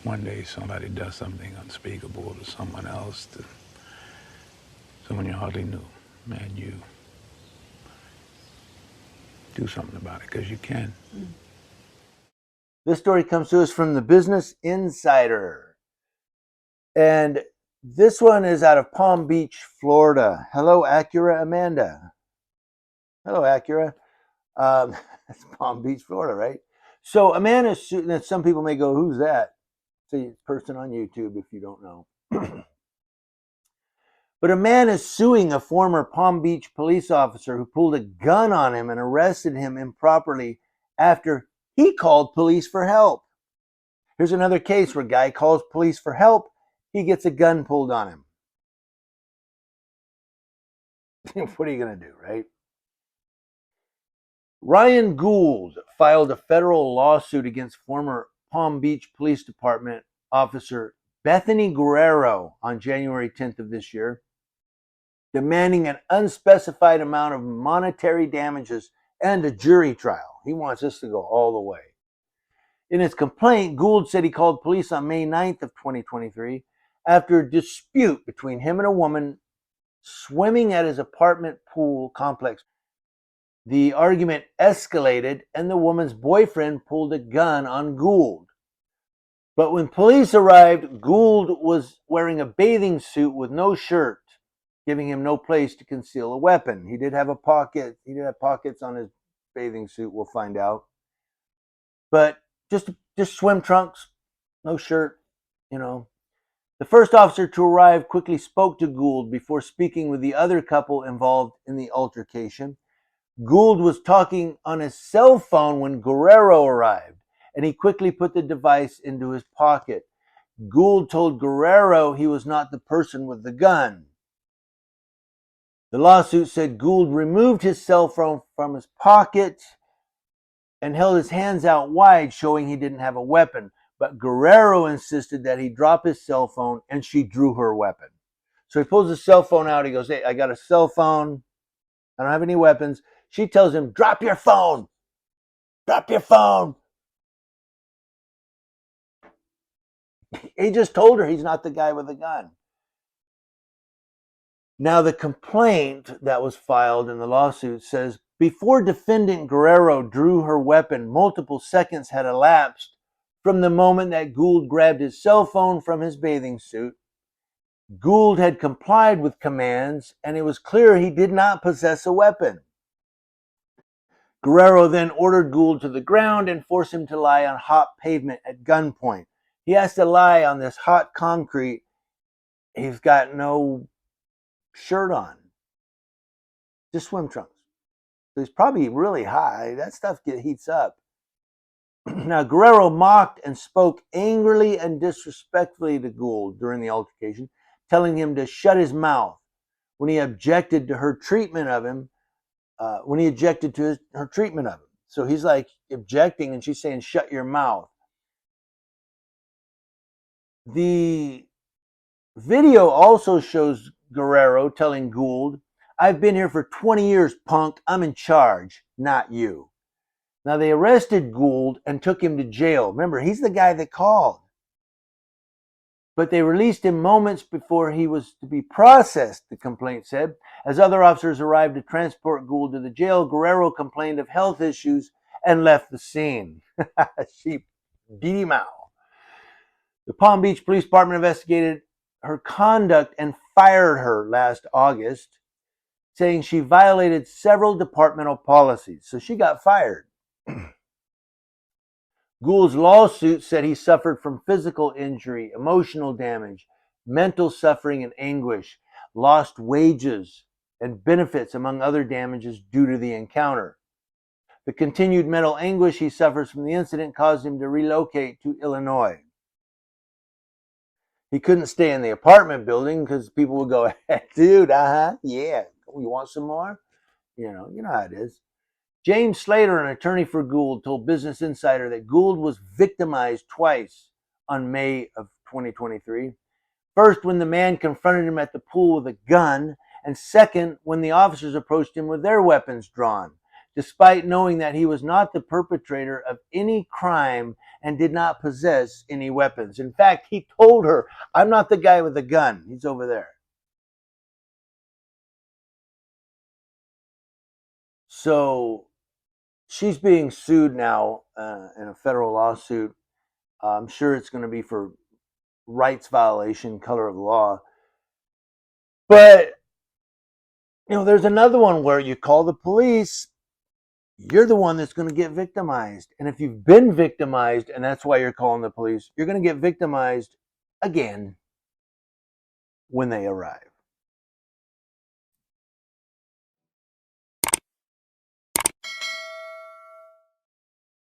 one day somebody does something unspeakable to someone else, to someone you hardly knew, and you do something about it because you can. This story comes to us from the Business Insider. And this one is out of Palm Beach, Florida. Hello, Acura Amanda. Hello, Acura. That's Palm Beach, Florida, right? So Amanda, some people may go, who's that? It's a person on YouTube if you don't know. But a man is suing a former Palm Beach police officer who pulled a gun on him and arrested him improperly after he called police for help. Here's another case where a guy calls police for help. He gets a gun pulled on him. What are you going to do, right? Ryan Gould filed a federal lawsuit against former Palm Beach Police Department officer Bethany Guerrero on January 10th of this year, demanding an unspecified amount of monetary damages and a jury trial. He wants this to go all the way. In his complaint, Gould said he called police on May 9th of 2023 after a dispute between him and a woman swimming at his apartment pool complex. The argument escalated and the woman's boyfriend pulled a gun on Gould. But when police arrived, Gould was wearing a bathing suit with no shirt, giving him no place to conceal a weapon. He did have a pocket. He did have pockets on his bathing suit, we'll find out. But just swim trunks, no shirt, you know. The first officer to arrive quickly spoke to Gould before speaking with the other couple involved in the altercation. Gould was talking on his cell phone when Guerrero arrived, and he quickly put the device into his pocket. Gould told Guerrero he was not the person with the gun. The lawsuit said Gould removed his cell phone from his pocket and held his hands out wide, showing he didn't have a weapon. But Guerrero insisted that he drop his cell phone, and she drew her weapon. So he pulls his cell phone out. He goes, hey, I got a cell phone. I don't have any weapons. She tells him, drop your phone. Drop your phone. He just told her he's not the guy with the gun. Now, the complaint that was filed in the lawsuit says, before defendant Guerrero drew her weapon, multiple seconds had elapsed from the moment that Gould grabbed his cell phone from his bathing suit. Gould had complied with commands, and it was clear he did not possess a weapon. Guerrero then ordered Gould to the ground and forced him to lie on hot pavement at gunpoint. He has to lie on this hot concrete. He's got no shirt on, just swim trunks. So he's probably really high. That stuff heats up. Now, Guerrero mocked and spoke angrily and disrespectfully to Gould during the altercation, telling him to shut his mouth when he objected to her treatment of him. Her treatment of him. So he's like objecting, and she's saying, shut your mouth. The video also shows Guerrero telling Gould, I've been here for 20 years, punk. I'm in charge, not you. Now, they arrested Gould and took him to jail. Remember, he's the guy that called. But they released him moments before he was to be processed, the complaint said. As other officers arrived to transport Gould to the jail, Guerrero complained of health issues and left the scene. She beat him out. The Palm Beach Police Department investigated her conduct and fired her last August, saying she violated several departmental policies. So she got fired. Gould's lawsuit said he suffered from physical injury, emotional damage, mental suffering and anguish, lost wages and benefits, among other damages due to the encounter. The continued mental anguish he suffers from the incident caused him to relocate to Illinois. He couldn't stay in the apartment building because people would go, hey, dude, yeah, you want some more? You know how it is. James Slater, an attorney for Gould, told Business Insider that Gould was victimized twice on May of 2023. First, when the man confronted him at the pool with a gun, and second, when the officers approached him with their weapons drawn. despite knowing that he was not the perpetrator of any crime and did not possess any weapons. In fact, he told her, I'm not the guy with the gun. He's over there. So she's being sued now in a federal lawsuit. I'm sure it's going to be for rights violation, color of law. But, there's another one where you call the police, you're the one that's going to get victimized. And if you've been victimized and that's why you're calling the police, you're going to get victimized again when they arrive.